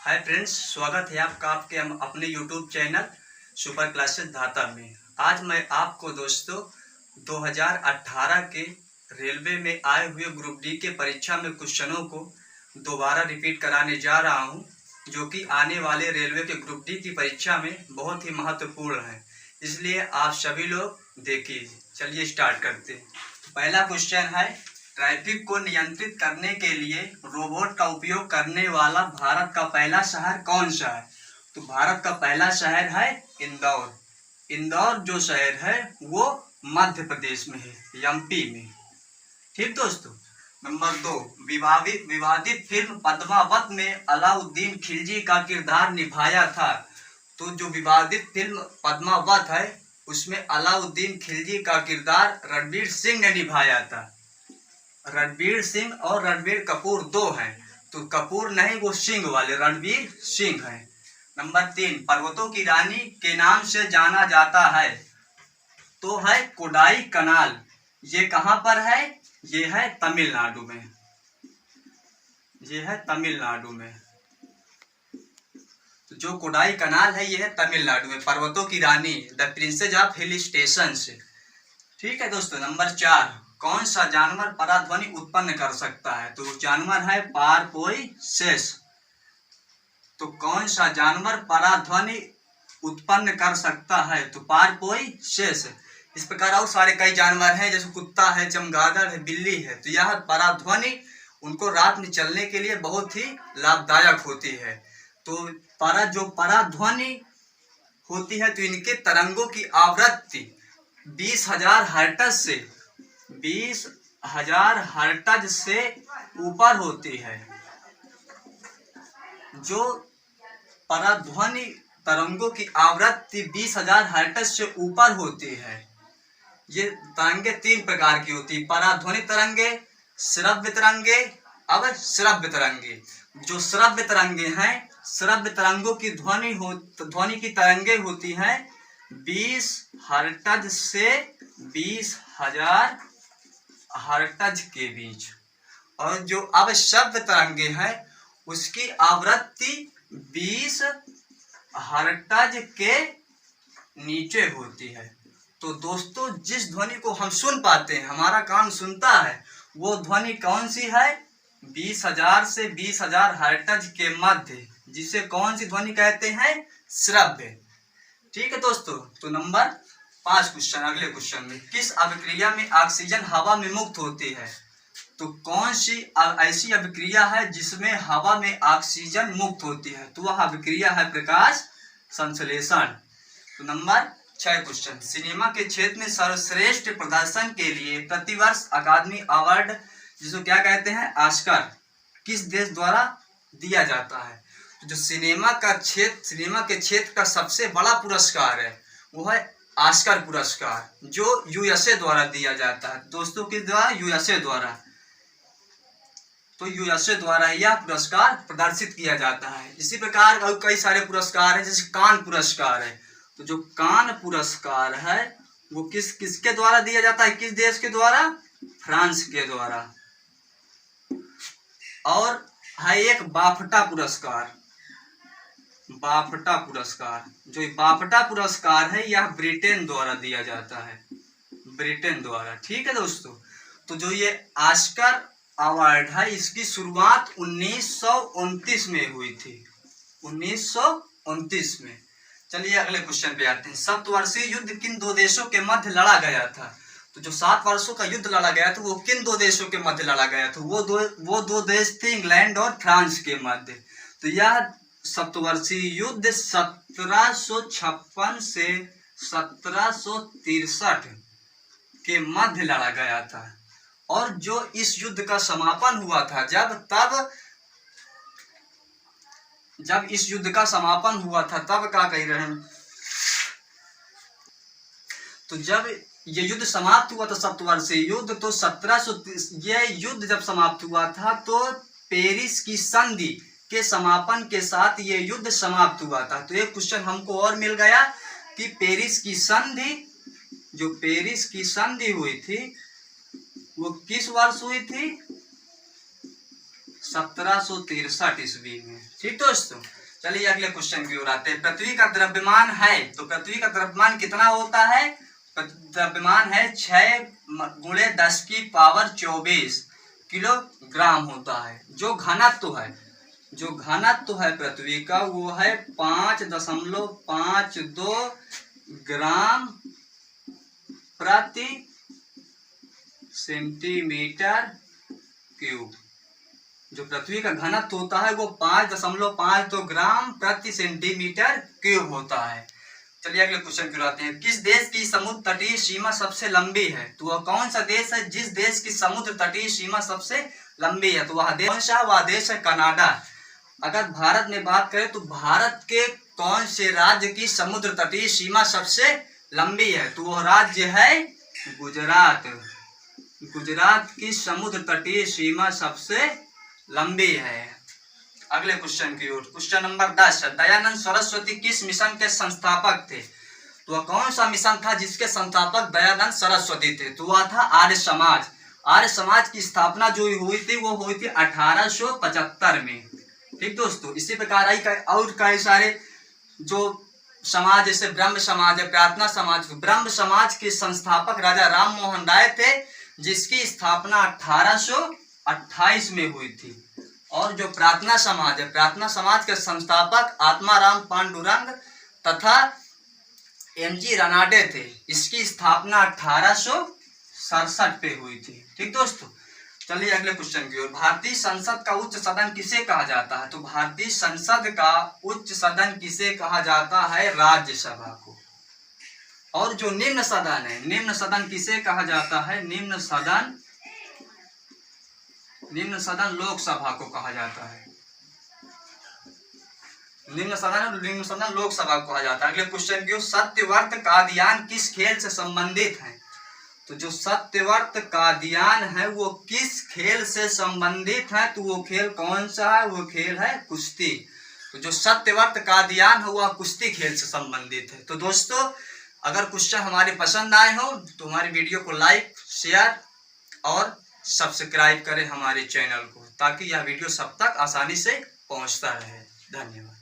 Hi friends, स्वागत है आपका आपके अपने यूट्यूब चैनल सुपर क्लासेस धाता में। आज मैं आपको दोस्तों 2018 के रेलवे में आए हुए ग्रुप डी के परीक्षा में क्वेश्चनों को दोबारा रिपीट कराने जा रहा हूं, जो कि आने वाले रेलवे के ग्रुप डी की परीक्षा में बहुत ही महत्वपूर्ण है। इसलिए आप सभी लोग देखिए। चलिए स्टार्ट करते हैं। पहला क्वेश्चन है, ट्रैफिक को नियंत्रित करने के लिए रोबोट का उपयोग करने वाला भारत का पहला शहर कौन सा है? तो भारत का पहला शहर है इंदौर। इंदौर जो शहर है वो मध्य प्रदेश में है, एमपी में। ठीक दोस्तों। नंबर 2, विवादित फिल्म पद्मावत में अलाउद्दीन खिलजी का किरदार निभाया था। तो जो विवादित फिल्म पद्मावत है उसमें अलाउद्दीन खिलजी का किरदार रणवीर सिंह ने निभाया था। रणवीर सिंह और रणबीर कपूर दो हैं, तो कपूर नहीं, वो सिंह वाले रणवीर सिंह हैं। नंबर 3, पर्वतों की रानी के नाम से जाना जाता है तो है कोडाई कनाल। ये कहाँ पर है? ये है तमिलनाडु में। ये है तमिलनाडु में। तो जो कोडाई कनाल है ये है तमिलनाडु में। पर्वतों की रानी, the princess of hill station से। ठीक है दोस्तों। नंबर 4, कौन सा जानवर पराध्वनि उत्पन्न कर सकता है? तो जानवर है पारपोइसेस। तो कौन सा जानवर पराध्वनि उत्पन्न कर सकता है? तो पारपोइसेस। इस प्रकार और सारे कई जानवर हैं, जैसे कुत्ता है, चमगादड़ है, बिल्ली है। तो यह पराध्वनि उनको रात में चलने के लिए बहुत ही लाभदायक होती है। तो जो पराध्वनि होती है तो इनके तरंगों की आवृत्ति 20,000 हर्ट्ज से ऊपर होती है। जो पराध्वनि तरंगों की आवृत्ति 20,000 हर्ट्ज से ऊपर होती है। ये तरंगे 3 प्रकार की होती है, पराध्वनि तरंगे, श्रव्य तरंगे, अवश्रव्य तरंगे। जो श्रव्य तरंगे हैं, श्रव्य तरंगों की ध्वनि की तरंगे होती हैं 20 हर्ट्ज से 20,000 हर्ट्ज के बीच। और जो अवश्रव्य तरंगे हैं उसकी आवृत्ति 20 हर्ट्ज के नीचे होती है। तो दोस्तों, जिस ध्वनि को हम सुन पाते हैं, हमारा कान सुनता है, वो ध्वनि कौन सी है? 20,000 से 20,000 हर्ट्ज के मध्य, जिसे कौन सी ध्वनि कहते हैं? श्रव्य। ठीक है दोस्तों। तो नंबर 5 क्वेश्चन, अगले क्वेश्चन में, किस अभिक्रिया में ऑक्सीजन हवा में मुक्त होती है? तो कौन सी ऐसी अभिक्रिया है जिसमें हवा में ऑक्सीजन मुक्त होती है? तो वह अभिक्रिया है प्रकाश संश्लेषण। तो नंबर 6 क्वेश्चन, सिनेमा के क्षेत्र में सर्वश्रेष्ठ प्रदर्शन के लिए प्रतिवर्ष अकादमी अवार्ड, जिसको क्या कहते हैं? ऑस्कर, किस देश द्वारा दिया जाता है? तो जो सिनेमा के क्षेत्र का सबसे बड़ा पुरस्कार है वो है ऑस्कर पुरस्कार, जो यूएसए द्वारा दिया जाता है। दोस्तों, किस द्वारा? यूएसए द्वारा। तो यूएसए द्वारा यह पुरस्कार प्रदर्शित किया जाता है। इसी प्रकार और कई सारे पुरस्कार हैं, जैसे कान पुरस्कार है। तो जो कान पुरस्कार है वो किसके द्वारा दिया जाता है? किस देश के द्वारा? फ्रांस के द्वारा। और है एक बाफ्टा पुरस्कार। बाफ्टा पुरस्कार, जो बाफ्टा पुरस्कार है यह ब्रिटेन द्वारा दिया जाता है, ब्रिटेन द्वारा। ठीक है दोस्तों। तो जो ये ऑस्कर अवार्ड है इसकी शुरुआत 1929 में हुई थी, 1929 में। चलिए अगले क्वेश्चन पे आते हैं। सप्तवर्षीय युद्ध किन 2 देशों के मध्य लड़ा गया था? तो जो 7 वर्षों का युद्ध लड़ा गया था वो किन 2 देशों के मध्य लड़ा गया था? वो दो देश थे इंग्लैंड और फ्रांस के मध्य। तो यह सप्तवर्षीय युद्ध 1756 से 1763 के मध्य लड़ा गया था। और जो इस युद्ध का समापन हुआ था, जब इस युद्ध का समापन हुआ था तब क्या कह रहे हैं? तो जब ये युद्ध समाप्त हुआ था, सप्तवर्षीय युद्ध, तो 1730 ये युद्ध जब समाप्त हुआ था तो पेरिस की संधि के समापन के साथ ये युद्ध समाप्त हुआ था। तो एक क्वेश्चन हमको और मिल गया कि पेरिस की संधि हुई थी वो किस वर्ष हुई थी? 1763 ईस्वी में। ठीक दोस्तों, चलिए अगले क्वेश्चन की ओर आते हैं। पृथ्वी का द्रव्यमान है, तो पृथ्वी का द्रव्यमान कितना होता है? द्रव्यमान है 6 × 10⁻24 किलोग्राम होता है। जो घनत्व है पृथ्वी का वो है 5.52 ग्राम प्रति सेंटीमीटर क्यूब। जो पृथ्वी का घनत्व होता है वो 5.52 ग्राम प्रति सेंटीमीटर क्यूब होता है। चलिए अगले क्वेश्चन की ओर आते हैं। किस देश की समुद्र तटीय सीमा सबसे लंबी है? तो वह कौन सा देश है जिस देश की समुद्र तटीय सीमा सबसे लंबी है? तो वह देश है कनाडा। अगर भारत में बात करें तो भारत के कौन से राज्य की समुद्र तटीय सीमा सबसे लंबी है? तो वह राज्य है गुजरात। गुजरात की समुद्र तटीय सीमा सबसे लंबी है। अगले क्वेश्चन की ओर, क्वेश्चन नंबर 10। दयानंद सरस्वती किस मिशन के संस्थापक थे? तो वह कौन सा मिशन था जिसके संस्थापक दयानंद सरस्वती थे? तो वह था आर्य समाज। आर्य समाज की स्थापना जो हुई थी वो हुई थी 1875 में। ठीक दोस्तों, इसी प्रकार और कई सारे जो समाज जैसे ब्रह्म समाज है, प्रार्थना समाज। ब्रह्म समाज के संस्थापक राजा राम मोहन राय थे जिसकी स्थापना 1828 में हुई थी। और जो प्रार्थना समाज है, प्रार्थना समाज के संस्थापक आत्माराम पांडुरंग तथा एमजी रनाडे थे। इसकी स्थापना 1867 पे हुई थी। ठीक दोस्तों, चलिए अगले क्वेश्चन की ओर। भारतीय संसद का उच्च सदन किसे कहा जाता है? तो भारतीय संसद का उच्च सदन किसे कहा जाता है? राज्यसभा को। और जो निम्न सदन है, निम्न सदन किसे कहा जाता है? निम्न सदन लोकसभा को कहा जाता है। निम्न सदन लोकसभा को कहा जाता है। अगले क्वेश्चन की ओर। सत्यव्रत कादियान किस खेल से संबंधित है? तो जो सत्यव्रत कादियान है वो किस खेल से संबंधित है? तो वो खेल कौन सा है? वो खेल है कुश्ती। तो जो सत्यव्रत कादियान है वह कुश्ती खेल से संबंधित है। तो दोस्तों, अगर क्वेश्चन हमारे पसंद आए हो तो हमारी वीडियो को लाइक, शेयर और सब्सक्राइब करें हमारे चैनल को, ताकि यह वीडियो सब तक आसानी से पहुंचता रहे। धन्यवाद।